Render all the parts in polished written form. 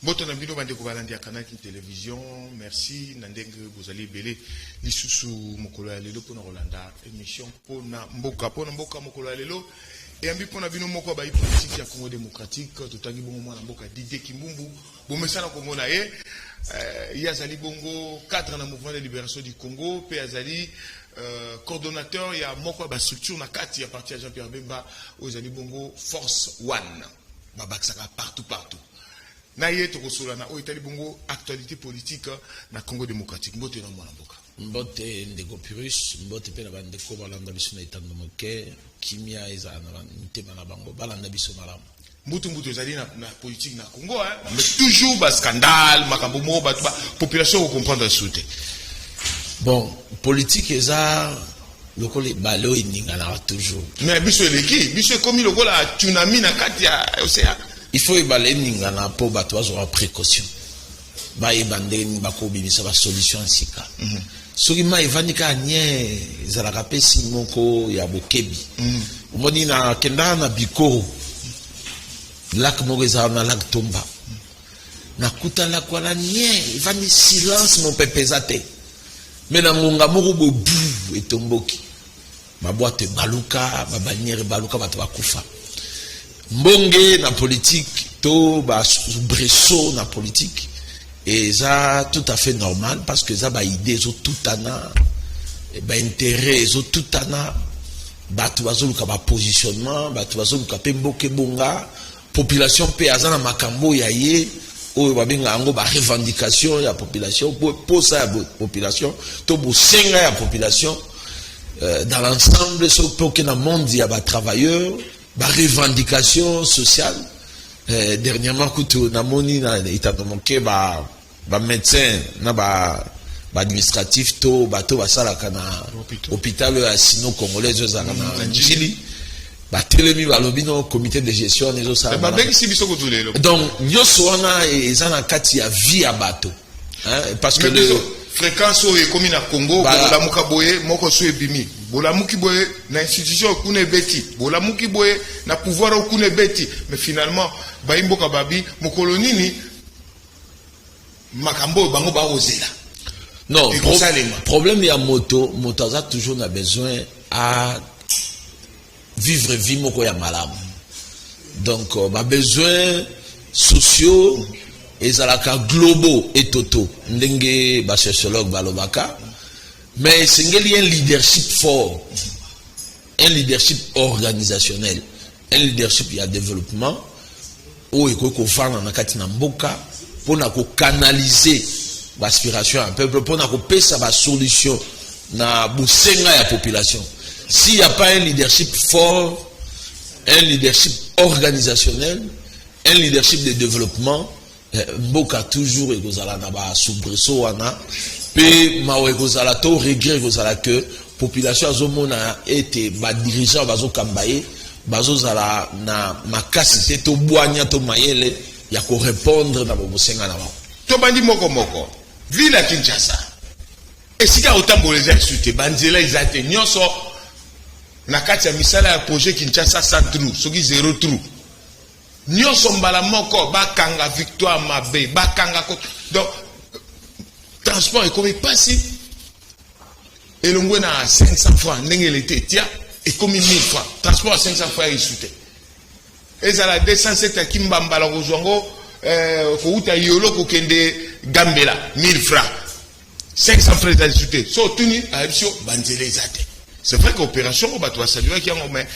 Boto na bino bande ko balandi Canal Télévision, merci nandenge bozali belé lisusu mokolo ya lelo pona Rolanda émission pona mboka mokolo ya lelo et ambi pona bino moko ba politique ya Congo démocratique totangi bongo mwana mboka Didier Kimbumbu bomesana komona yazali bongo cadre na mouvement de libération du Congo pe yazali coordonnateur ya moko ba structure na kati ya parti ya Jean-Pierre Bemba ozali bongo Force One babakisaka partout na yeto kosola na oitali bongo actualité politique na Congo démocratique mbote na mwana mboka mbote ndeko Pyrrhus mbote pe na bandeko balanda biso na itando moke kimia eza na ntema na bango balanda biso malamu mbutu ezali na politique na Congo mais toujours ba scandale makambo mo ba population ko comprendre soute bon politique eza lokole balo ininga na toujours mais biso eleki biso comme lokola tsunami na kati ya océan. Il faut évaluer n'ingana po bato azora précaution ba ebande ni bakobimisa ba solution sika soki ma evanika nye zalaka pesi moko ya bokebi omoni na kenda na bikoro lac moko eza na lac Tomba na kuta la kwala nye evani silence mon pepezate mais na ngonga moko bobu etomboki babwate baluka babaniere baluka bato bakufa mbonge na politique to ba bresso na politique et ça tout à fait normal parce que ça ba idée zo tout ana ba intérêt zo tout ana ba tu bazoluka ba positionnement ba tu bazoluka pe mboke bonga population pe azana makambo ya ye o ba benga ngo ba revendication ya population pour ça population to bosenga ya population dans l'ensemble so pour que na monde ya ba travailleurs ba revendication sociale dernièrement kuto na moni na itando moke ba médecin na ba administratif to bato basala kana hôpital ya sino congolaise za na njili ba telemi ba lobino comité de gestion nezo sa ba bengisi biso ko tulelo donc nyoso wana ezana kati ya vie ya bato parce que fréquence oyo ekomi na Congo bolamuka boye moko so ebimi bolamuki boye na institution okune beti bolamuki boye na pouvoir okune beti mais finalement baimboka babi mokolo nini makambo bango ba ozela non problème ya moto a toujours na besoin à vivre vie moko ya malamu donc ba besoin sociaux ezalaka globaux et totaux ndenge ba sociologue balobaka mais sengeli un leadership fort, un leadership organisationnel, un leadership ya développement où il faut na kati na mboka pour na ko canaliser l'aspiration un peuple pour na ko pesa ba solution na busenga ya population. S'il n'y a pas un leadership fort, un leadership organisationnel, un leadership de développement, mboka toujours ekozala na ba soubresaut wana pe mawe ekozala to regret ekozala que population azomona ete ba dirigeant bazo kambaye bazo zala na makasi te to bwanya to mayele ya ko répondre na bosenga na ba to bandi moko ville ya Kinshasa esika otamboleza sute banzela izate nyonso na kati ya misala ya projet Kinshasa centre soki 0 trou nyonso mbala moko bakanga victoire mabe bakanga donc transport ekomi pasi elongwe na 500 francs ndenge lete tia ekomi 1000 francs transport à 500 francs isute ezala 207 kimbamba la kozwango ko uta yolo ko kende gambela 1000 francs 500 francs isute so tuni aipsio banzele ezate c'est vrai que opération ba to saluer ki yango mais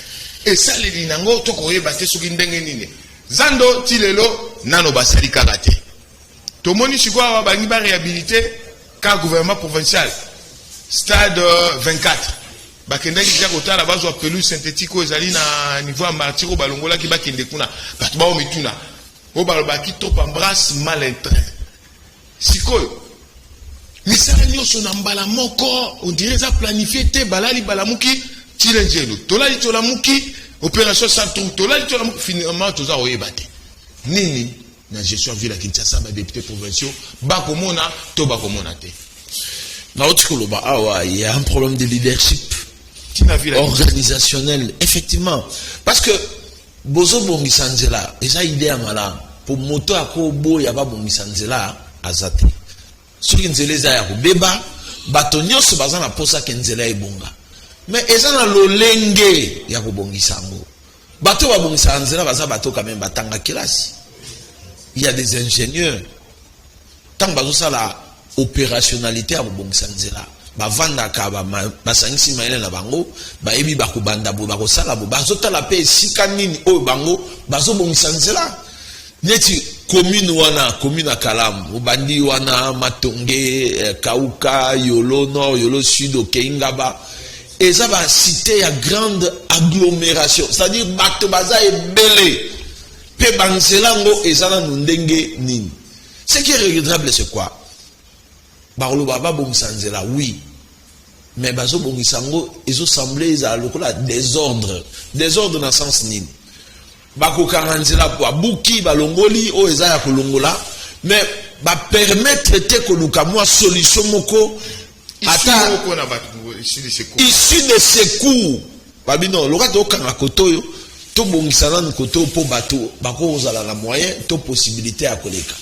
et ça les linango to ko yeba te soki ndenge nini zando tilelo nano basali kagate to moni chikwa bangi ba réhabiliter ka gouvernement provincial stade 24 bakenda ki ja kotala bazo pelouse synthétique ezali na niveau ya martiro balongola ki bakende kuna bato ba omituna o balobaki to pambrasse mal entrain sikoyo misala nyonso na mbala moko on dirait ça planifié te balali balamuki tilenjelo tolali tolamuki opération centre tolali tolamuki finalement toza oyebate nini na gestion ville à Kinshasa ba député provinciaux ba komona to ba komona te na otikoloba awa il y a un problème de leadership organisationnel effectivement parce que bozo bongisa nzela eza idée ya malamu pour moto ako bo ya ba bongisa nzela azate soki nzela eza ya kobeba bato nyonso baza na posa ke nzela ebonga mais eza na lolenge ya kobongisa yango bato babongisa nzela baza bato quand même batanga kelasi il y a des ingénieurs tant bazosala opérationnalité ya kobongisa nzela bavandaka basangisi mayele na bango bayebi bakobanda bo bakosala bo bazotala pe esika nini oyo bango bazobongisa nzela neti commune wana commune ya Kalamu obandi wana Matonge Kauka Yolo Nord Yolo Sud Okengaba eza ba cité ya grande agglomération c'est-à-dire bato baza ebele pe banzela ngo eza na ndenge nini. Ce qui est regrettable c'est quoi? Baroloba ba bongisa nzela oui mais bazo bongisa ngo ezo semblé za lokola désordre dans sens nini bako kanzela po buki balongoli o eza ya kolongola mais ba permettre te ko luka moi solution moko ata issu de secours babino lokato kanga kotoyo to bongisa na koto po bato bako ozala na moyen to possibilité ya koleka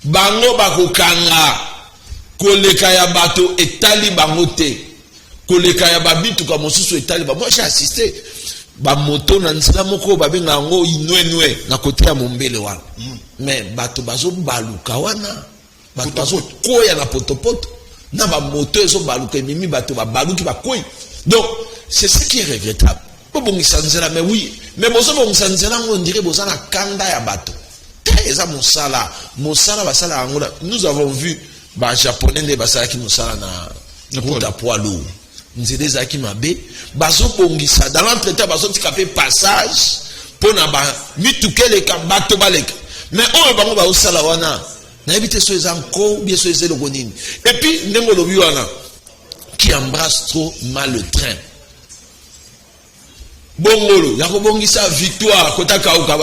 bango bako kanga koleka ya bato etali bango te koleka ya babitu ka mosusu etali ba moi j'ai assisté ba moto na nzela moko babenga ngo inwenwe na côté ya mombele wana mais bato bazo baluka wana bato bazo koya na potopoto na ba moto ezo baluka mimi bato ba baluki ba koyi donc c'est ce qui est regrettable bongisa nzela mais oui mais bozo bongisa nzela ngo ndire boza na kanda ya bato eza mosala basala ngo nous avons vu ba japonais ne basala ki mosala na route poids lourd nzela ezaki mabe bazobongisa dans l'entretien bazotika pe passage pona ba mitukele ka bato baleka mais oyo bango baosala wana na ebite so eza encore bien so ezelo konini et puis ndembo lobi wana qui embrasse trop mal le train bongolo ya kobongisa victoire kota kauka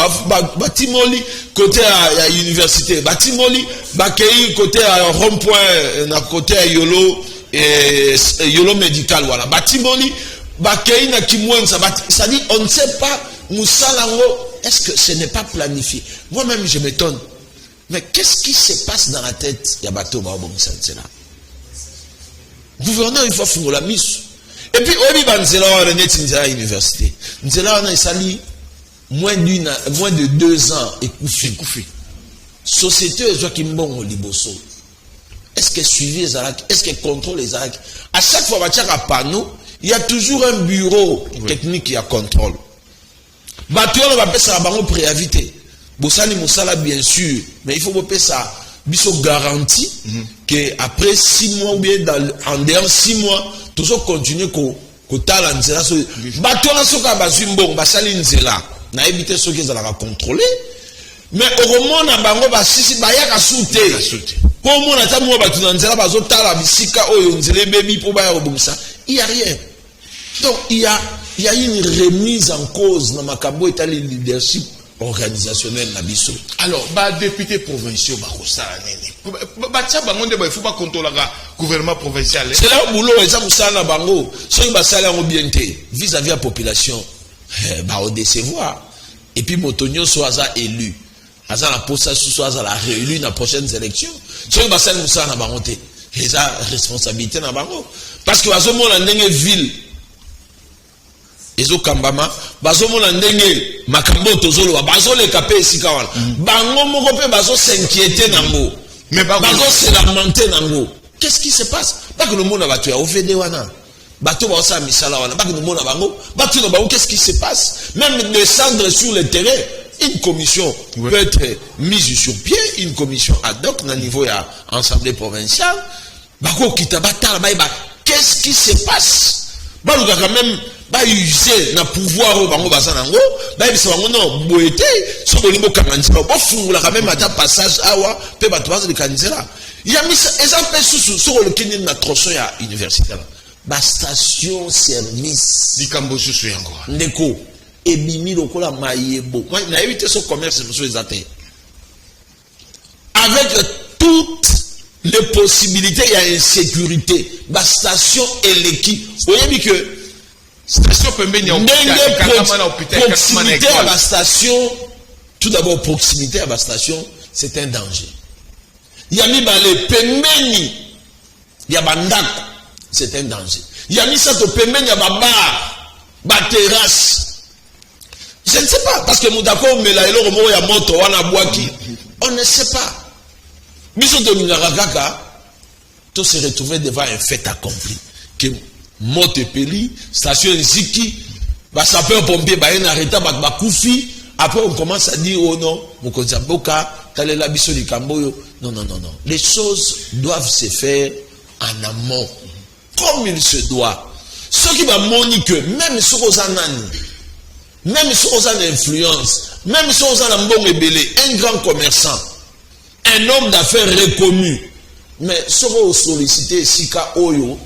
batimoli côté ya université batimoli bakei côté ya rond-point na côté ya Yolo médical voilà batimoli bakei na Kimwenza ça dit on ne sait pas musalango est-ce que ce n'est pas planifié moi-même je m'étonne mais qu'est-ce qui se passe dans la tête ya bato ba bongisa nzela gouverneur il faut fungola misu et puis obi banzela wa reneti nzela université nzela wana esali moins de 2 ans ekufi société ezwa kimbongo liboso est-ce que suivi les arcs est-ce que contrôle les arcs à chaque fois batiaka panneau il y a toujours un bureau technique qui a contrôle bato wana bapesa bango préavité bosali mosala bien sûr mais il faut bopesa biso garantie que après 6 mois ou bien en dehors 6 mois toujours continuer ko tala nzela so bato na soka bazwi mbongo basali nzela na éviter ceux qui ezalaka contrôler mais okomona bango basisi bayaka sute po mona ta mo bato na nzela bazotala bisika oyo nzela bebi po baya kobongisa il y a rien donc il y a une remise en cause na makambo etali leadership organisationnel na biso. Alors ba député provinciaux ba kosala nini ba tia bango nde ba il faut pas contrôler le gouvernement provincial c'est là boulot eza musala bango soki basala ngo bien te vis-à-vis la population ba o décevoir et puis motonyo so aza élu aza na poste so aza la réélu na prochaines élections soki basala musala na bango te eza responsabilité na bango parce que bazo mona ndenge ville ezo kambama bazomona ndenge makambo tozolo bazoleka pe esika wana bango moko pe bazo s'inquiéter nango mais bazo se lamenter nango qu'est-ce qui se passe pas que le monde va tuer au VD wana bato ba sa misala wana pas que le monde bango bato no bango qu'est-ce qui se passe même descendre sur le terrain une commission peut être mise sur pied une commission ad hoc na niveau ya assemblée provinciale bako kitabata ba qu'est-ce qui se passe baluka quand même ba user na pouvoir au bango basana ngo ba bisa bango non boete so bolimbo kanganzela ba fungula quand même ata passage awa pe bato bazo de kanzela ya misa exemple susu so le kini na tronçon ya université ba station service likambo susu yango ndeko ebimi lokola mayebo na éviter ce commerce so ezate avec toutes les possibilités il y a insécurité ba station eleki oyebi que station pembeni ya proximité à la station Tout d'abord, proximité à la station, c'est un danger. Yami Bale, Pemeni, Yabandako, c'est un danger. Yami Sato Pemeni, Yababar, Bateras. Je ne sais pas, parce que Moudako, Melaïlo, Romo, Yamoto, Wanabouaki, on ne sait pas. Biso de Minarakaka, tout se retrouver devant un fait accompli. Que Motepeli, station Ziki, sapeur-pompier, Arrêta, Bakoufi. Après, on commence à dire, oh non, Mokonzaboka, Kalela Biso di Kamboyo. Non, non, non, non. Les choses doivent se faire en amont, comme il se doit. Ce qui va moniquer, même si on a même si on a l'influence, même si on a un bon ébélé, un grand commerçant, un homme d'affaires reconnu, mais si on sollicite Sika Oyo,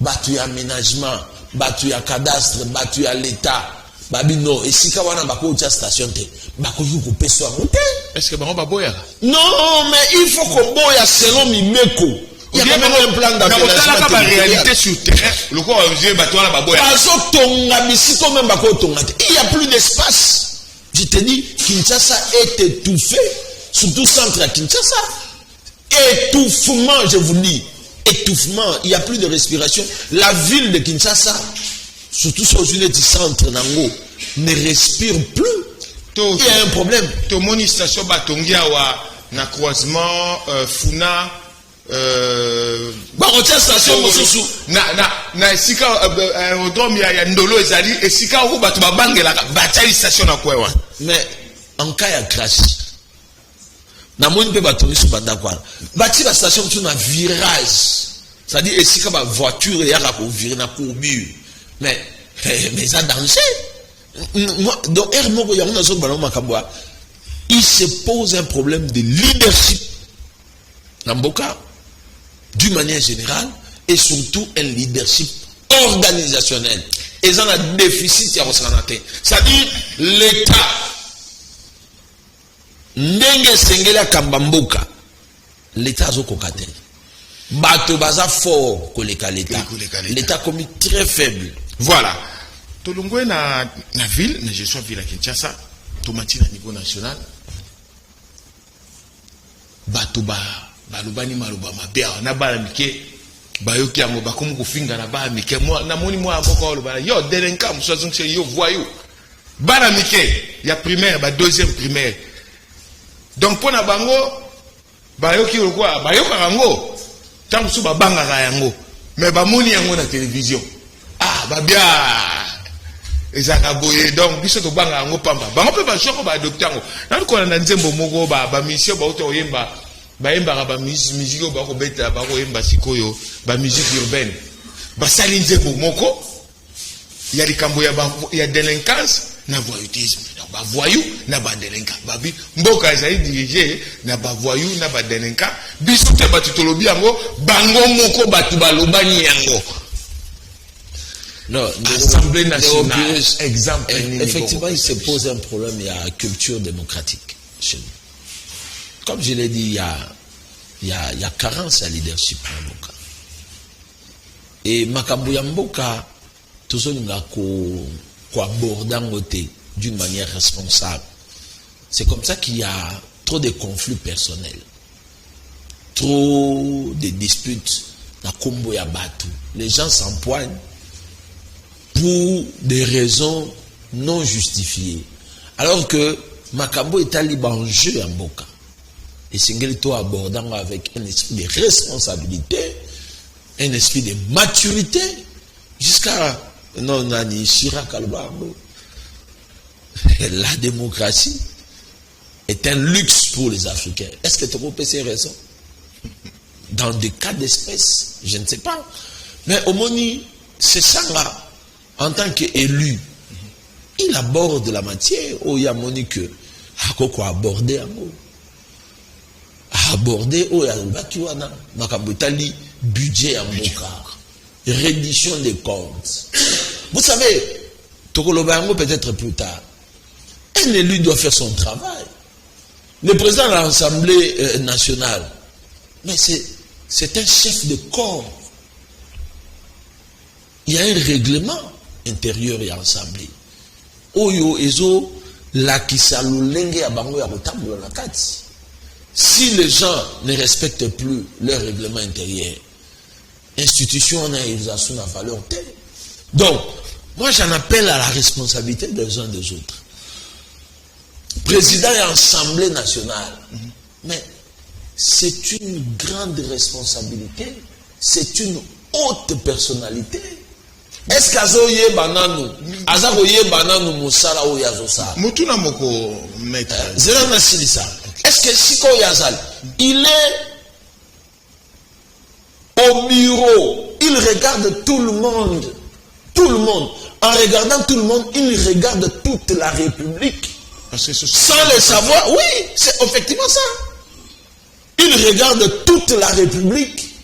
battu aménagement, battu à cadastre, battu à l'État, Babino, et Sika Wana Bako Tia station te, Bako Yuko Peso Amonte. Est-ce que Baron Baboya? Non, mais il faut qu'on boya selon Mimeko. Il y a quand même un plan d'aménagement. La réalité sur terrain, le corps de Batois Baboya. Il n'y a plus d'espace. Je te dis, Kinshasa est étouffé, surtout centre à Kinshasa. Étouffement, je vous dis. Étouffement, il n'y a plus de respiration. La ville de Kinshasa, surtout sur une centre Nango, ne respire plus. Il y a un problème. Tout le monde station Batongia na croisement Funa station na sika aérodrome ya Ndolo ezali et sika où batu babangela batali station na kwa. Mais en cas de crash, na moni pe batongi su banda kwa. Bati la station tu na virage. C'est-à-dire et sika ba voiture ya ka ko virer na ko mur. Mais ça danger. Donc, il se pose un problème de leadership dans Mboka, d'une manière générale, et surtout un leadership organisationnel. Et ça a un déficit, c'est-à-dire l'État. Ndenge Sengela Kambamboka, l'État a kokate. Bato baza fort que l'État. L'État commis très faible. Voilà. Tolongwe na ville, na gestion ville à Kinshasa, tomati na niveau national. Bato balubani maluba mabea na bala mike bayoki yango bakomo kofinga na bala mike moi na moni moi aboko lo bala yo delinquant so yo voyou bala mike ya primaire ba deuxième primaire. Donc pour na bango bayoki lokwa bayoka yango tangu su babanga yango mais ba moni yango na télévision. Ah babia ezaka boye donc biso to banga yango pamba bango pe ba joko ba adopter yango na ko na nzembo moko ba mission ba auto yemba ba yemba ba musique ba ko beta ba ko yemba sikoyo ba musique urbaine ba sali nzembo moko ya likambo ya délinquance na voyoutisme ba voyou na ba délinquant babi mboka ezali dirigé na ba voyou na ba délinquant biso te ba tutolobi yango bango moko batu balobani yango. Non, l'Assemblée nationale, exemple. Effectivement, il se pose un problème, il y a une culture démocratique chez nous. Comme je l'ai dit, il y a carence à leadership en Mboka. Et Makambo Mboka, tout ça, nous avons abordé d'une manière responsable. C'est comme ça qu'il y a trop de conflits personnels, trop de disputes. Les gens s'empoignent pour des raisons non justifiées. Alors que Makambo est allé en jeu en Mboka. Et Singleto abordant avec un esprit de responsabilité, un esprit de maturité, jusqu'à Nani Chirac Albardo. La démocratie est un luxe pour les Africains. Est-ce que tu peux ces raisons? Dans des cas d'espèce, je ne sais pas. Mais au Moni, c'est ça là. En tant qu'élu, il aborde la matière où il y a Monique à aborder aborder où il y a le Batuana, Makabutali, budget en Mboka, reddition des comptes. Vous savez, Tokolobango peut-être plus tard, un élu doit faire son travail. Le président de l'Assemblée nationale, mais c'est un chef de corps. Il y a un règlement intérieur et assemblée. Oyo ezo la kisalulenge ya bango ya kotambola na kati. Si les gens ne respectent plus leur règlement intérieur, institution on a utilisation de valeur telle. Donc, moi j'en appelle à la responsabilité des uns des autres. Président et Assemblée nationale, mais c'est une grande responsabilité, c'est une haute personnalité. Est-ce qu'azoye bananu, azakoye bananu musala ou yazosa? Mutuna moko maître. Zéro nasilisa. Est-ce que Siko Yazal, il est au bureau, il regarde tout le monde. Tout le monde. En regardant tout le monde, il regarde toute la République. Sans le savoir, oui, c'est effectivement ça. Il regarde toute la République.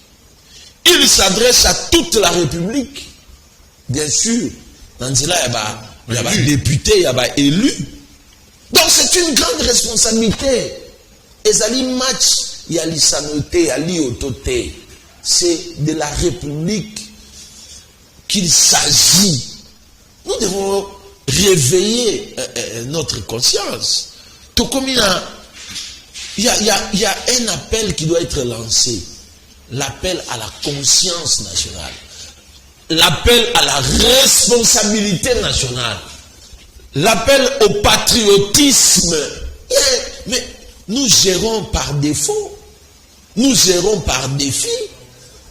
Il s'adresse à toute la République. Bien sûr, dans ce là, il y a des députés, il y a des élus. Donc c'est une grande responsabilité. Ezali match, il y a l'isanoté, il y a l'iototé. C'est de la République qu'il s'agit. Nous devons réveiller notre conscience. Tout comme il y a un appel qui doit être lancé. L'appel à la conscience nationale. L'appel à la responsabilité nationale. L'appel au patriotisme. Mais nous gérons par défaut. Nous gérons par défi.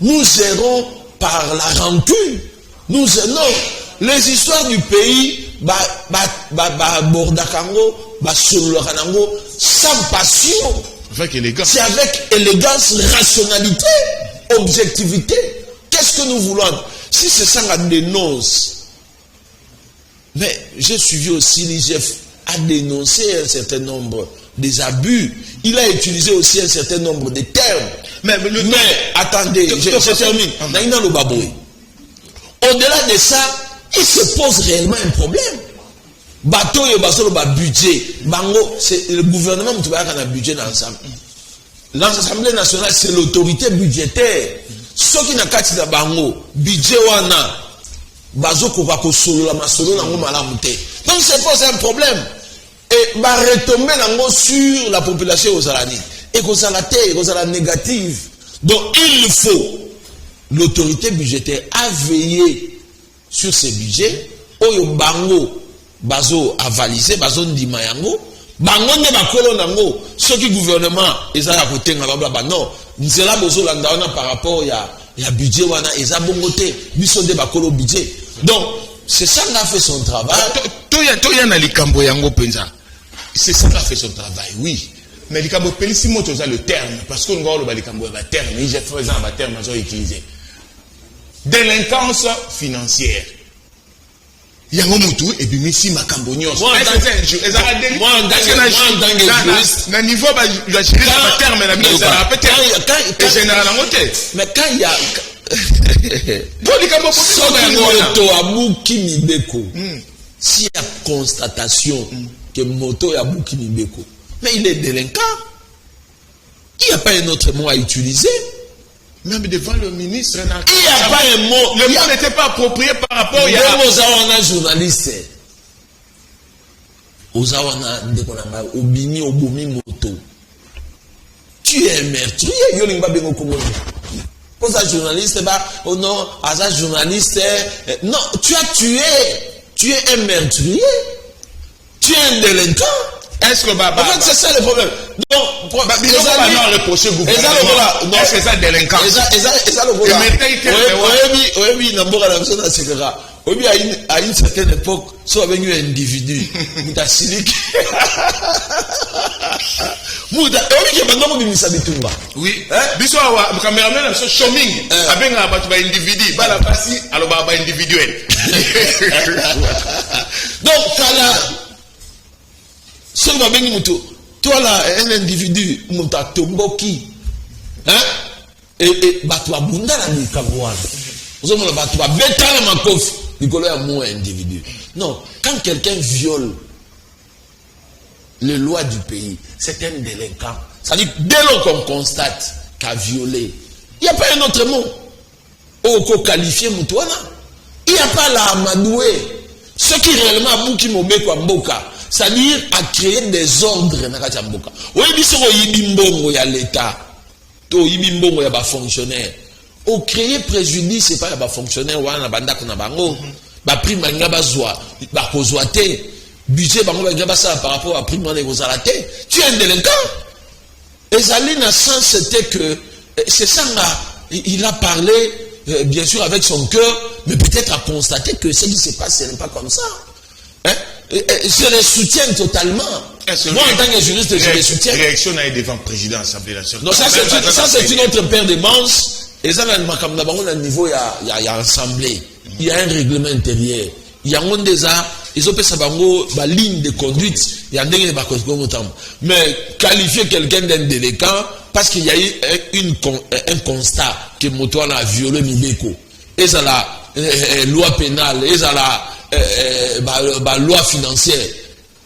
Nous gérons par la rancune. Non, les histoires du pays, bordakango, sans passion. Avec élégance. C'est avec élégance, rationalité, objectivité. Qu'est-ce que nous voulons? Si c'est ça la dénonce. Mais j'ai suivi aussi l'IGF a dénoncé un certain nombre des abus. Il a utilisé aussi un certain nombre de termes. Mais attendez, je termine. Au-delà de ça, il se pose réellement un problème. Bateau et bateau budget. Bango, c'est le gouvernement qui a un budget dans l'ensemble. L'Assemblée nationale, c'est l'autorité budgétaire. Ce qui n'a qu'à dire bango, budget wana, bazo kobako solo la masolo nango malamute. Donc c'est pose un problème. Et va retomber sur la population aux Alani. Et qu'on a la terre, qu'on a la négative. Donc il faut l'autorité budgétaire a veillé sur ces budgets. Oyo bango bazo avalisé, bazo ndima yango. Bango ne bakolo nango. Ce qui gouvernement ils a côté ngababa non. Nzela bozo landaona par rapport ya budget wana eza bongote. Biso de bakolo budget. Donc c'est ça qui a fait son travail. Toya na likambo yango penza. C'est ça qui a fait son travail, oui. Mais likambo pelisi moto za le terme parce que on va le likambo ba terme, il j'ai fait un terme mazo utilisé. Délinquance financière. Yango mutu et puis misi makambo nyos. Moi na niveau ba la gérer ba terme na bien ça peut-être général en côté. Mais quand il y a s'il y a constatation que moto ya Bouki Mibeko, mais il est délinquant. Il n'y a pas un autre mot à utiliser. Même devant le ministre, il n'y a pas un mot. Le mot n'était pas approprié par rapport à Ozawana journaliste. Ozawana Ndekonanga Obini Obomi Moto. Tu es un meurtrier, Yolimba Bengo Komodo. Pour un journaliste, oh non, un journaliste, non, tu as tué. Tu es un meurtrier. Tu es un délinquant. Est-ce que en fait, c'est ça le problème. Non, reprocher gouvernement. Non, c'est ça délinquant. À une certaine époque, soit avec un individu, oui. Biso wa cameraman so showing abenga batu ba individu bala basi aloba ba individuel. Donc kala seulement bengi muto toi là un individu muta tomboki et batu abunda na mikabwana ozo mona batu ba betala makofi likolo ya mo individu. Non, quand quelqu'un viole les lois du pays, c'est un délinquant. C'est-à-dire, dès lors qu'on constate qu'a violé, il n'y a pas un autre mot. Au qualifié Moutouana. Il n'y a pas la amadoué. Ce qui réellement a Mouki Mobeko Mboka, c'est-à-dire à créer des ordres na kati ya mboka. Oye biso ko yibi mbongo ya l'État, to yibi mbongo ya ba fonctionnaire. O créer préjudice c'est pas ya ba fonctionnaire wana bandako na bango. Ba prime nga bazwa, ba kozwa te. Budget bango ba nga basa par rapport à prime wana kozala te. Tu es un délinquant. Et Zalina sens c'était que c'est ça il a parlé bien sûr avec son cœur, mais peut-être à constater que ce qui se passe ce n'est pas comme ça. Hein? Je les soutiens totalement. Moi, en tant que juriste, je les soutiens. Réaction à devant le président de l'Assemblée nationale. Non, ça c'est une autre paire de manches. Et ça, comme d'abord, au niveau, il y a assemblée. Il y a un règlement intérieur. Il y a un des arts. Ils ont fait ça, la ligne de conduite. Il y a un des mais qualifier quelqu'un d'un délinquant parce qu'il y a eu un constat que Motoana a violé Mibeko. Et ça, la loi pénale, et ça, la loi financière.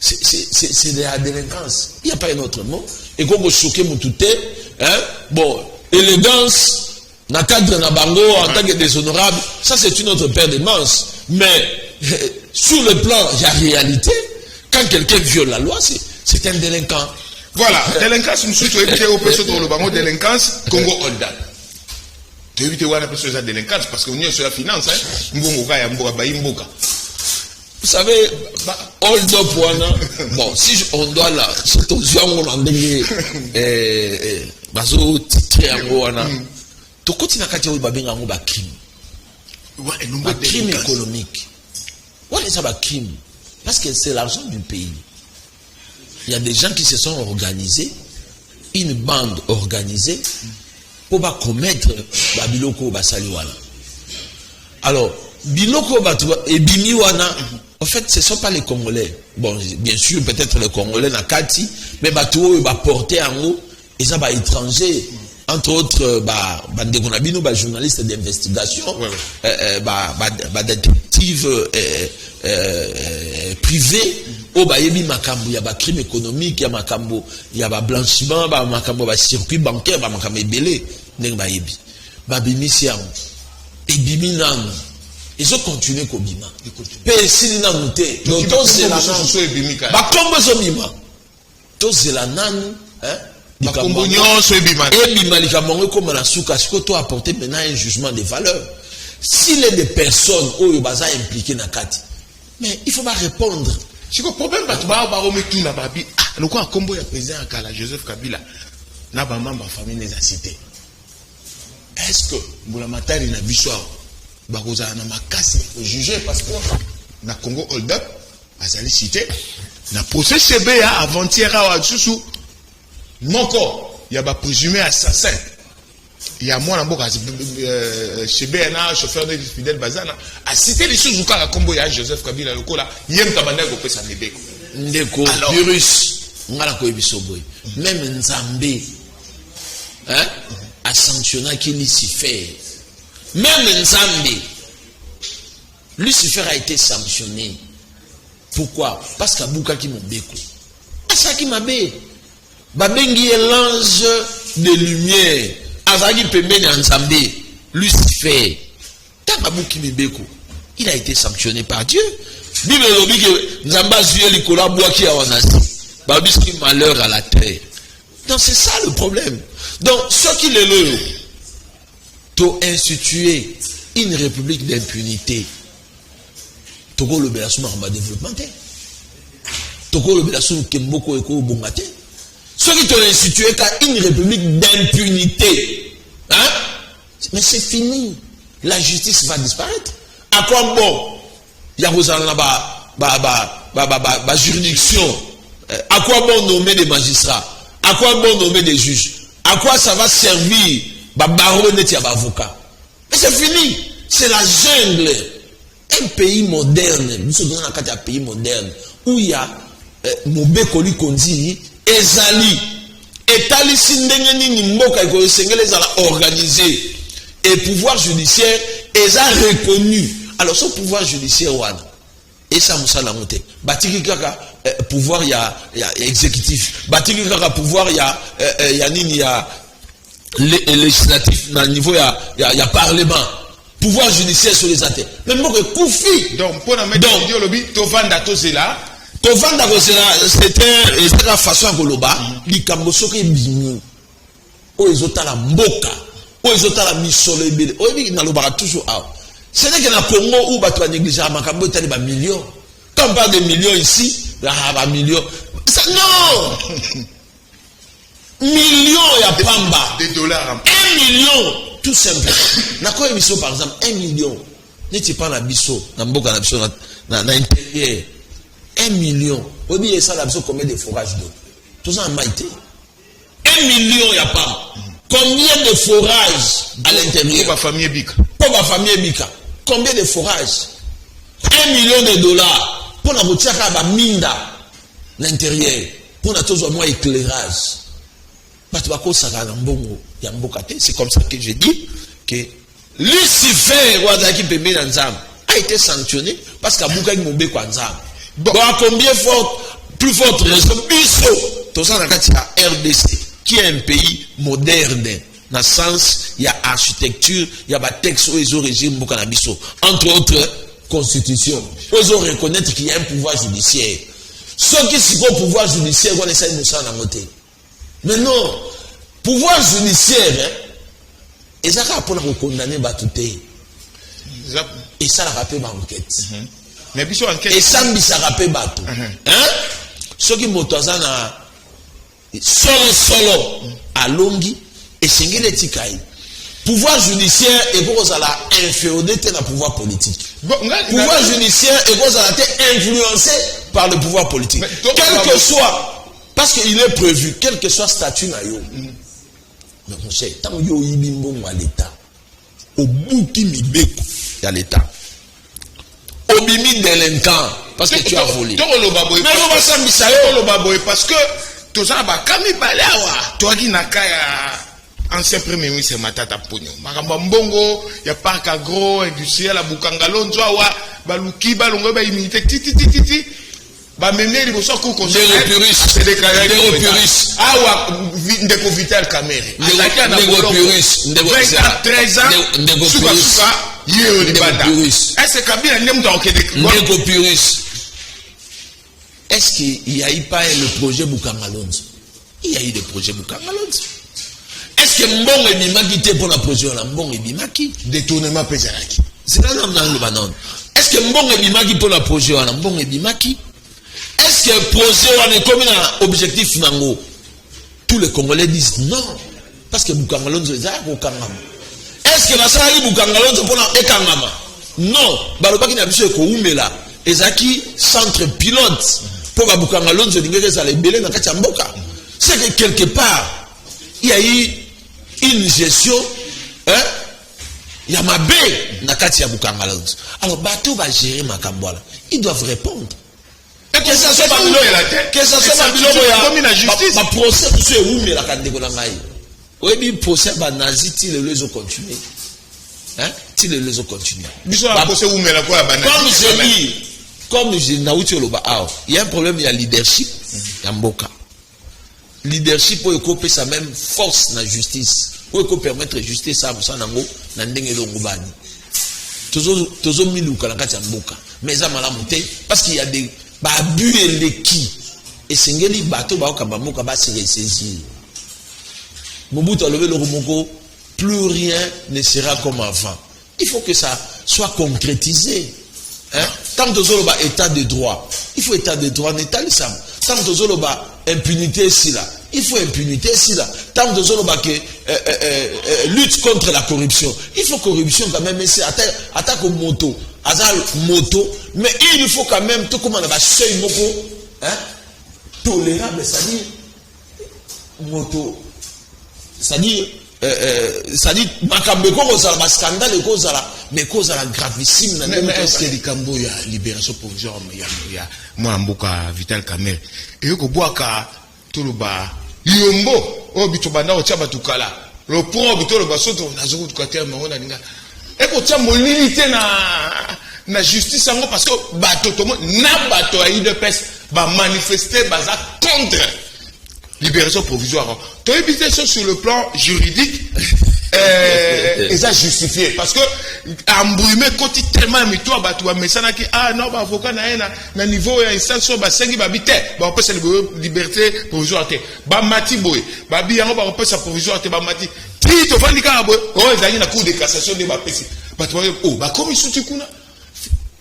C'est de la délinquance. Il n'y a pas un autre mot. Et comme vous choquez mon touté, bon, élégance, dans le cadre de Bango, en tant que déshonorable, ça c'est une autre paire de manches. Mais sur le plan de la réalité, quand quelqu'un viole la loi, c'est un délinquant. Voilà, délinquance, nous sommes éviter au péché dans le Bango, délinquance, Congo Olda. Tu évites voir la personne de délinquance parce qu'on est sur la finance, Vous savez, hold up, bon, si on doit là, c'est aux gens on en dit, bazo titré en wana, to continue à katia ou babinga ngo ba crime. Ba crime économique. Ouais, ça ba crime. Parce que c'est l'argent du pays. Il y a des gens qui se sont organisés, une bande organisée, pour pas commettre babiloko basaliwana. Alors, biloko et bimiwana, en fait, ce ne sont pas les Congolais. Bon, bien sûr, peut-être les Congolais na kati, mais bateau ils va porter en haut, et ça va étranger. Entre autres, des journalistes d'investigation, détectives privés, au bayebi makambo, il y a crime économique, il y a makambo, il y a blanchiment, makambo, circuit bancaire, makambo belé, n'eng bayebi, bimisiam, et biminam. Ils ont continué comme bima. Mais s'il n'a noté, l'auto c'est la nan. Bakombo zomima. To c'est la nan, hein? Bakombo nyonso ebima. Ebima likamongo comme la souka, ce que toi apporter maintenant un jugement de valeur. S'il est des personnes où il baza impliqué na kati, mais il faut pas répondre. Si le problème va ba remettre tout na babi, le quoi kombo ya président Kala Joseph Kabila na ba membre famille les a cité. Est-ce que Mbulamatari na bisoir bakoza na makasi pour juger parce que na Congo hold up azali cité na procès CBA avant-hier à Susu moko ya ba présumé assassin ya mwana mboka CBA na chauffeur de Fidel Bazana a cité les sous ka Kombo ya Joseph Kabila lokola yem tabanda ko pesa mebeko ndeko virus ngala ko ebisoboy même Nzambe hein a sanctionné qui Lucifer. Même Nzambe, Lucifer a été sanctionné. Pourquoi? Parce qu'Abouka qui m'a béco. Ça qui m'a bé. Babengi est l'ange de lumière. Azagi pemene Nzambe, Lucifer. Tant Abouki m'a béco. Il a été sanctionné par Dieu. Bible dit que Nzamba a joué les collabos qui a wanasi. Babiski malheur à la terre. Donc c'est ça le problème. Donc ce qui est le instituer une république d'impunité. Togo le belasuma va développement. Togo le belasuma kemboko eko bongate. Ceux qui t'ont institué une république d'impunité. Hein? Mais c'est fini. La justice va disparaître. À quoi bon? Il y a ba juridiction. À quoi bon nommer des magistrats? À quoi bon nommer des juges? À quoi ça va servir? Mais c'est fini. C'est la jungle. Un pays moderne. Nous sommes dans un pays moderne où il y a Mobekoli Kondi, Ezali, Etali Sindengeni Nimboka organisé. Et pouvoir judiciaire, Eza reconnu. Alors, ce pouvoir judiciaire, et ça, Moussa l'a monté. Batiki Kaka, pouvoir, il y a exécutif. Batiki Kaka, pouvoir, il y a nini, il y a législatif, dans le niveau, il y a parlement. Pouvoir judiciaire sur les athées. Mais moi, Koufi. Donc, pour la mettre au lobby, Tovanda Tozela, kovanda c'était la façon à koloba likambo soki bimi o ezotala mboka o ezotala misolo ebele o ebi nalobaka toujours ce n'est que na Congo où bato négligera makambo etali ba millions. Quand on parle de millions ici, ba millions. Ça, non. Millions ya pamba. Des dollars. 1 million tout simplement. Na quoi biso par exemple 1 million. N'était pas na biso, na mboka na biso na intérieur. 1 million. Obi ça la biso combien de forages d'eau. Tout ça en maïté. 1 million ya pamba. Combien de forages à l'intérieur? Pour ma famille Bika. Pour ma famille Bika. Combien de forages? 1 million de dollars. Pour la routière à minda. L'intérieur. Pour la tous au moins éclairage. C'est comme ça que je dis que Lucifer, a été sanctionné parce qu'il y a beaucoup de combien plus forte raison, tout ça, RDC, qui est un pays moderne. Dans le sens, il y a architecture, il y a des textes où ils ont régime, entre autres, constitution. Ils ont reconnaître qu'il y a un pouvoir judiciaire. Ceux qui sont au pouvoir judiciaire, on essaie de nous en monter. Mais non, pouvoir judiciaire, et ça a pour condamner Batouté. Et ça a rappelé ma enquête. Et ça a rappelé Batou. Ceux qui m'ont solo à Longi et Singele Tikai. Pouvoir judiciaire et pour la inféodité dans le pouvoir politique. Pouvoir judiciaire et pour la influencé par le pouvoir politique. Quel que soit. Parce qu'il est prévu, quel que soit statut naïo. Mais mon cher, tant que yo ibimbo à l'État, au bout qui il y a l'État. Au bimi délinquant, parce que tu as volé. Mais on va s'en parce que tout ça va kami balawa. Toi qui n'a qu'à ancien premier ministre Matata Pogno. Makamba mbongo, ya parc agro industriel à Bukangalonzo wa baluki balongo ba immunité titi. Bah mener les bossons qu'on conseille c'est déclaré ndeko Vital Kamerhe attaqué na Bolongo 13 ans suka yeo de banda est-ce Kabila ndem donc ndeko Purus est-ce qu'il y a eu pas le projet Bukangalonzo? Il y a eu le projet Bukangalonzo. Est-ce que mbongo ebimaki te pour la projet la mbongo ebimaki détournement pézalaki c'est là dans le banon. Est-ce que mbongo ebimaki pour la projet la mbongo ebimaki? Est-ce que le projet est comme un objectif nango? Tous les Congolais disent non. Parce que Bukangalonzo est au Kangama. Est-ce que la salle Bukangalonzo pour l'Ekangama? Non. Balobaki n'a pas ko umela. Ezaki centre pilote pour Bukangalonzo d'ingérer ça les belé dans Kachamboka. C'est que quelque part il y a eu une gestion il y a ma baie dans Katia Bukangalonzo. Alors bateau va gérer Makambola. Ils doivent répondre. Que ça soit ma justice. Ma procès tout est où mais la candidate na ngai. Oui, procès ba nazi ti le les continuer. Ti le les continuer. Biso la procès où mais la quoi ba nazi. Comme je nauti loba il y a un problème, il y a leadership, ya mboka. Leadership pour écoper sa même force na justice. Pour permettre justice ça ça nango na ndenge longobani. Tozo miluka na kati ya mboka. Mais ça malamu te parce qu'il y a des abus et l'équi et sengeli bateau ba okamba ba se ressaisir. Mobutu a levé le Rumoko, plus rien ne sera comme avant. Il faut que ça soit concrétisé. Tant que zoloba état de droit, il faut état de droit n'état les sam. Tant que zoloba impunité ici là, il faut impunité ici là. Tant que zoloba que lutte contre la corruption, il faut corruption quand même. C'est attaque au moto. Azal moto, mais il faut quand même tout comme on a seuil moko, tolérable, c'est-à-dire moto, c'est-à-dire makambeko kozala ba scandale kozala mais kozala gravissime na mais est-ce que likambo ya libération provisoire ya moi mboka Vital Kamerhe et ko boaka toloba yombo o bito banda o tshaba tukala le point bito ba soto na zoko tukater mona ninga et ko tshamba molilité na justice ango parce que bato tomo na bato a UDPS ba manifester baza contre libération provisoire. Tu as évité ça sur le plan juridique. ça justifié parce que embrumé côté tellement mito batu ba mesana ki non ba avocat na niveau ya instance ba sengi ba bité ba peut sa liberté provisoire té ba mati boy ba bi yango ba peut sa provisoire té ba mati ti to fandi ka boy ezali na cour de cassation de ba pesi batu ba commission tukuna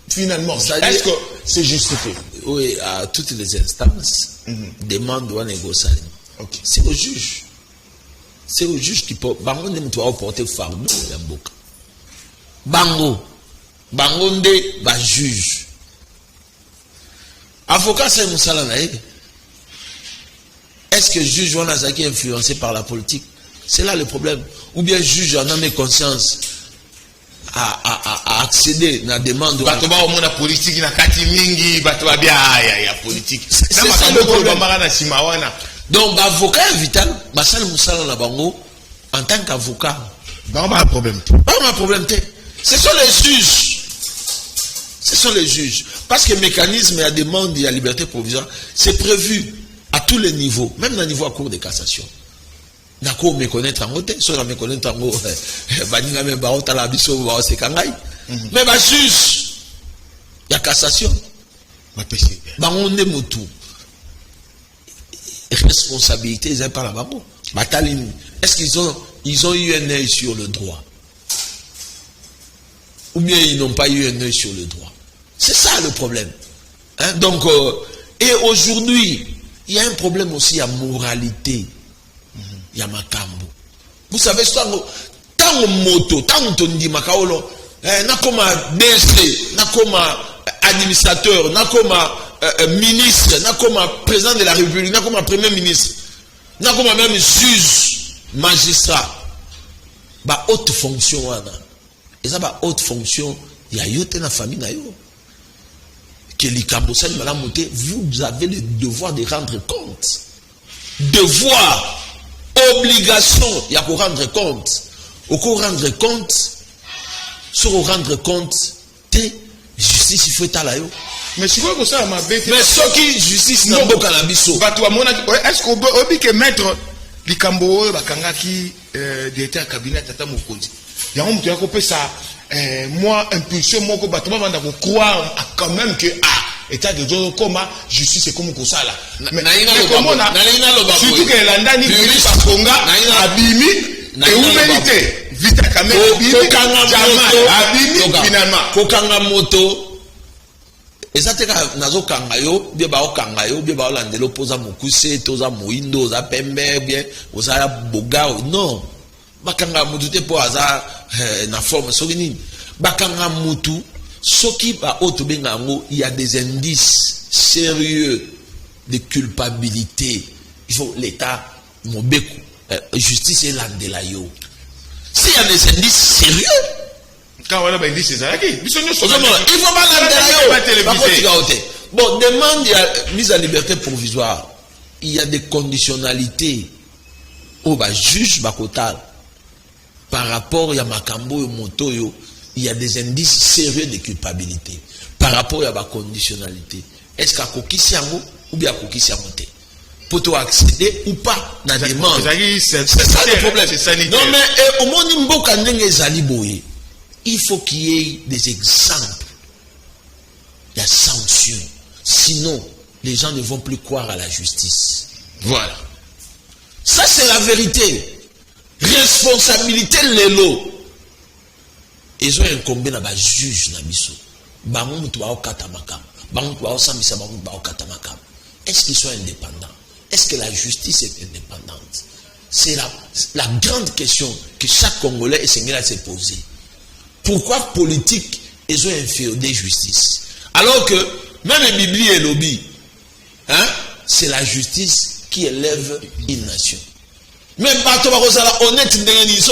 finalement est-ce que c'est justifié? Oui, à toutes les instances demande doit négocier. Okay. C'est au juge. C'est au juge qui peut. Bango ne doit porter fardeau ya mboka. Bango nde ba juge. Avocat c'est musala na yé. Est-ce que juge on a ça qui est influencé par la politique? C'est là le problème. Ou bien juge en a mes conscience à accéder à la demande. Bato ba omona politique na kati mingi bato ba bia ya politique. C'est ça le problème. Donc l'avocat est vital, basal musala na bango en tant qu'avocat. Pas un problème. Pas un problème. Ce sont les juges. Ce sont les juges. Parce que le mécanisme et la demande de la liberté provisoire, c'est prévu à tous les niveaux, même au niveau à cour de cassation. D'accord, me connaître en côté, soit me connaître en haut, baninga me baota la biso ba se kangai. Mais ba juge, il y a cassation. Ma PC. Ba on est motu. Responsabilité, ils ont pas la babo. Est-ce qu'ils ont eu un œil sur le droit? Ou bien ils n'ont pas eu un œil sur le droit? C'est ça le problème. Hein? Donc, et aujourd'hui, il y a un problème aussi à moralité. Il y a Makambo. Vous savez, tant moto, tant on dit Makaolo, n'a comme DC, n'a comme administrateur, n'a comme ministre, n'a comme président de la République, n'a comme premier ministre, n'a comme même juge, magistrat, bah haute fonction, et ça bah haute fonction, il y a yote na famille na yo. Que les Cambodgiens, madame Moté, vous avez le devoir de rendre compte. Devoir. Obligation, il y a pour rendre compte. Au cours rendre compte, sur rendre compte, justice, il faut être là. Mais si vous ça m'a bête. Mais ce qui justice n'a pas qu'à la biso. Est-ce qu'on peut que mettre les Cambodgiens, Bakangaki, d'état cabinet, Tata Mokonzi. Il y a un petit peu ça. Moi, impulsion, moi, je croire quand même que état de droit comme justice c'est comme ça là. Mais surtout que l'Andani par Konga abimi et humanité vita kamera abimi finalement kokanga moto ezateka nazo kanga yo bien ba okanga yo bien ba olandelo poza mokuse toza moindo za pembe bien oza boga non bakanga mutu te po aza na forme sogini bakanga mutu soki ba auto bengango il y a des indices sérieux de culpabilité. Il faut l'état mobeku justice et landela yo. S'il y a des indices sérieux quand on a des indices ça il faut pas landela yo. Bon, demande mise à liberté provisoire. Il y a des conditionnalités au ba juge bakotal par rapport à makambo et moto yo. Il y a des indices sérieux de culpabilité par rapport à la conditionnalité. Est-ce qu'à Kokisi Yango ou bien à Kokisi Yango pour accéder ou pas dans la demande? C'est ça le problème. Non mais au moins Mboka Ndenge Zaliboye, il faut qu'il y ait des exemples. Il y a sanctions. Sinon, les gens ne vont plus croire à la justice. Voilà. Ça c'est la vérité. Responsabilité l'élo. Ils ont incombé dans le juge na biso. Bango mutu ba okatamaka. Bango mutu ba osambisa bango ba okatamaka. Est-ce qu'ils sont indépendants? Est-ce que la justice est indépendante? C'est la grande question que chaque Congolais est à se poser. Pourquoi politique ils ont inféodé justice? Alors que même la Bible et lobby, hein, c'est la justice qui élève une nation. Même pas tout honnête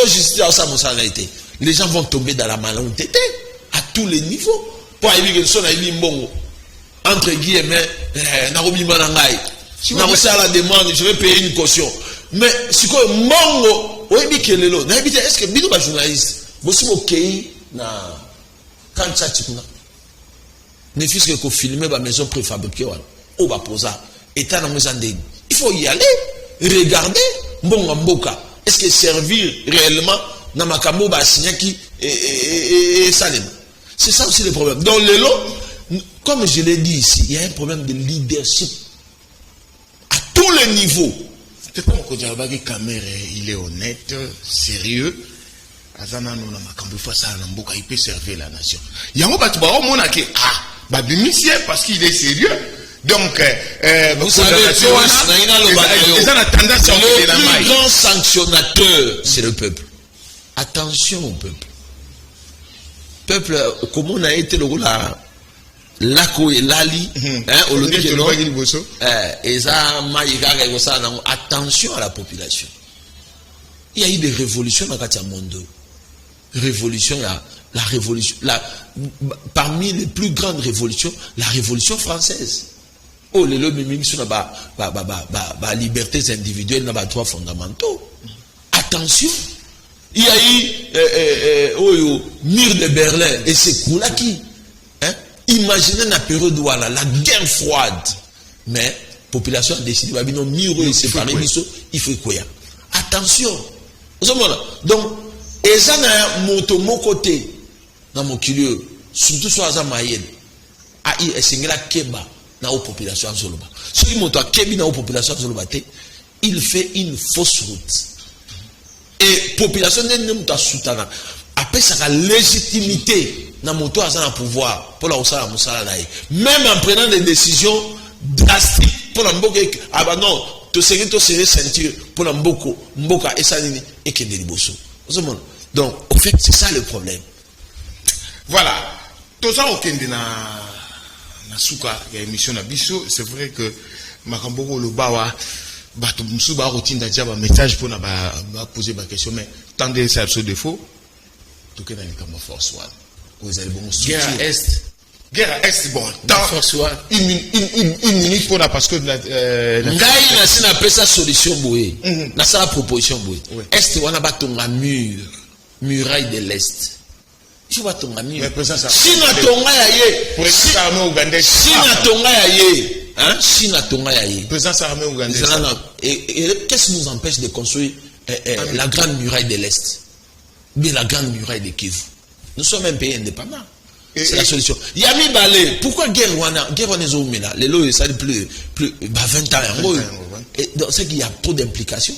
justice à sa moralité. Les gens vont tomber dans la malhonnêteté à tous les niveaux. Pour éviter que ce soit entre guillemets, Narobi Manangai. Si vous avez la demande, je vais payer une caution. Mais si vous avez mongo, est-ce que vous êtes journaliste? Vous êtes OK na quand ça ne fût-ce que filmer la maison préfabriquée ou va poser état dans maison de. Il faut y aller, regarder Mbonga Mboka. Est-ce que servir réellement na makambo ba signaki et salem. C'est ça aussi le problème. Dans le lot, comme je l'ai dit ici, il y a un problème de leadership à tous les niveaux. C'est comme Kodjabagi Kamere, il est honnête, sérieux. Azana no na makambo fa ça na mboka, il peut servir la nation. Yango batu ba omona ke ba bimisie parce qu'il est sérieux. Donc vous savez, le plus grand sanctionnateur, c'est le peuple. Attention au peuple. Peuple, comment on a été le rôle là, Lako et Lali, attention à la population. Il y a eu des révolutions dans le monde. Révolution, la révolution, parmi les plus grandes révolutions, la révolution française. Oh, les lois même sur la libertés individuelles, les droits fondamentaux. Attention. Il y a eu mur de Berlin et c'est cool qui. Imaginez la période où la guerre froide. Mais la population a décidé de non mur et séparer il faut quoi. Attention. Donc, et ça n'a mon côté dans mon milieu, surtout sur la Mayenne. Il y a Keba dans la population Zoloba. Si il monte à Kebi dans la population Zoloba, il fait une fausse route. Et la population n'est pas soutenue. Après, ça a la légitimité dans mon pouvoir pour la même en prenant des décisions drastiques pour la mboka. Ah bah non, tu serais ceinture pour la mboka et ça et que des bosso. Donc, en fait, c'est ça le problème. Voilà. Tout ça, au Kende na souka, il y a une émission na biso. C'est vrai que Makamboko le bawa, bato msuba routine d'adia ba message pour na ba poser ba question, mais tant de ça absolu défaut. Tout que dans les camps force one. Vous avez bon guerre à est. Guerre à est bon. Force one. Une minute pour la parce que ngai na sina pesa solution boye. Na sa proposition boye. Est wana batonga muraille de l'est. Tu vas tomber mur. Si na tonga ya ye. Président armée ougandaise. Si na tonga ya ye. Hein? Si na tonga ya ye. Président armée ougandaise. Et qu'est-ce qui nous empêche de construire la grande muraille de l'est? Mais la grande muraille de Kivu. Nous sommes un pays indépendant. C'est la solution. Yami Balé, pourquoi guerre wana zoumena? Les lois, ça plus 20 ans. C'est qu'il y a trop d'implications.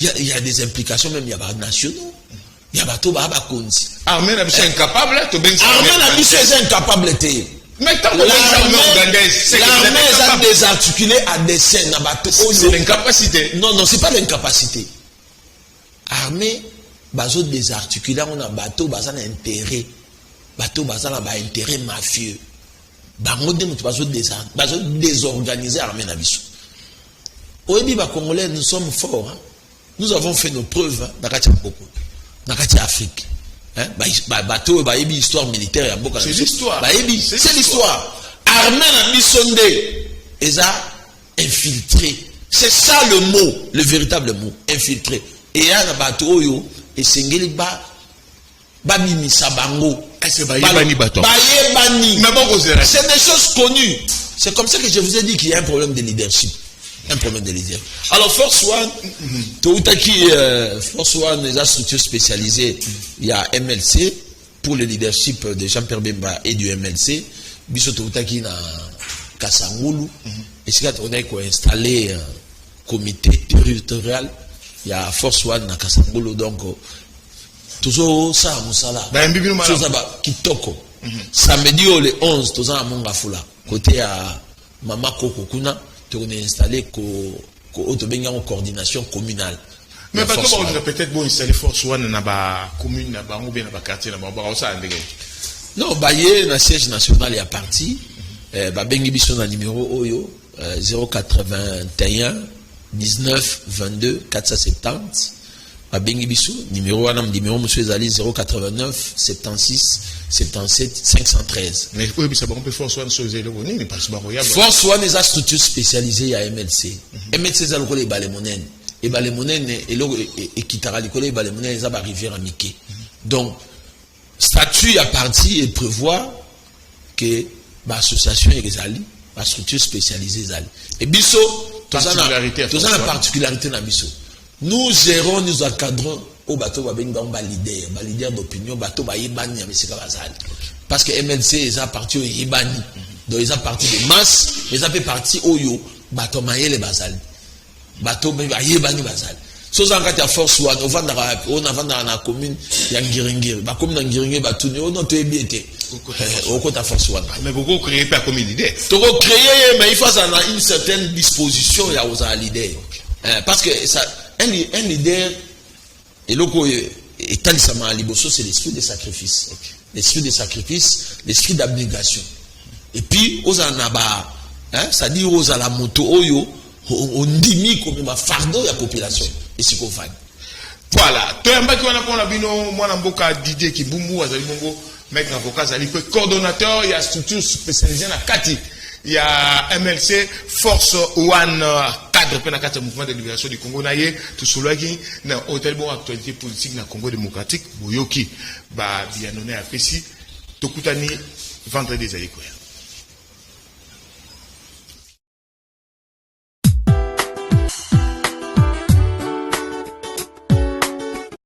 Il y a des implications, même il y a des nationaux. Il y a des Konzi. Armée n'a pas incapable. Armée n'a pas incapable. Mais tant que l'armée a désarticulé à dessein. C'est l'incapacité. Non, c'est pas l'incapacité. Armée, bazo désarticulé, on a bateau, bazo intérêt. Bateau, bazo intérêt mafieux. Bazo désorganiser l'armée nabiso. Au début, Congolais, nous sommes forts. Nous avons fait nos preuves dans l'Afrique. Bateau, histoire militaire. C'est l'histoire. C'est l'histoire. Armée nabiso, ils ont infiltré. C'est ça le mot, le véritable mot, infiltré. Et il y a un bateau, et c'est des choses connues. C'est comme ça que je vous ai dit qu'il y a un problème de leadership. Un problème de leadership. Alors, Force One, Force One, les structures spécialisées, il y a MLC pour le leadership de Jean-Pierre Bemba et du MLC. Biso Toutaki na Kasangulu. Et c'est qu'on a installé un comité territorial. Il y a Force One na Kasangulu, donc toujours ça à Moussala. Kitoko. Samedi le 11, tous à Mongafula. Côté à Mama Kokokuna, on est installé en coordination communale. Mais peut-être bon installer Force One dans la commune, ou bien dans le quartier, non, Baye, dans le siège national, il y a parti. Bengi Bisson dans le numéro Oyo 081 19 22 470. Bengi Bissou, numéro monsieur Zali 089 76 77 513. Mais oui, ça va on peut Force One sur les mais pas Force One est une structure spécialisée à MLC. MLC c'est le Balemonen. Et Balemonen et Kitara et Balemonen ils ont la rivière à Mickey. Donc statut à partie et prévoit que l'association est Zali, la structure spécialisée Zali. Et Bissou, tout ça la particularité dans Bissou. Nous gérons, nous encadrons au bateau va venir dans leader d'opinion bateau va yibani mais c'est pas bazali parce que MLC ils a parti au yibani donc ils a parti de masse mais ils a fait partie oyo bateau maye les bazali bateau va yibani bazali so ça quand il y a force one on a na commune ya ngiringiri ba commune ngiringiri ba tuni on to ebiete au côté force one mais beaucoup créer pas comme leader to créer mais il faut ça dans une certaine disposition ya aux leader parce que ça un leader et loko etalisama liboso c'est l'esprit de sacrifice l'esprit de sacrifice l'esprit d'abnégation et puis aux anaba ça dit aux la moto oyo on dimi comme ma fardeau ya population et c'est qu'on fait voilà toyambaki wana pona bino mwana mboka Didier Kibumbu azali bongo mec avocat azali pe coordonnateur ya structure spécialisée na kati ya MLC Force One cadre pe na kati mouvement de libération du Congo na ye tout solaki na hôtel bon actualité politique na Congo démocratique boyoki ba bianone apesi tokutani vendredi ezali koya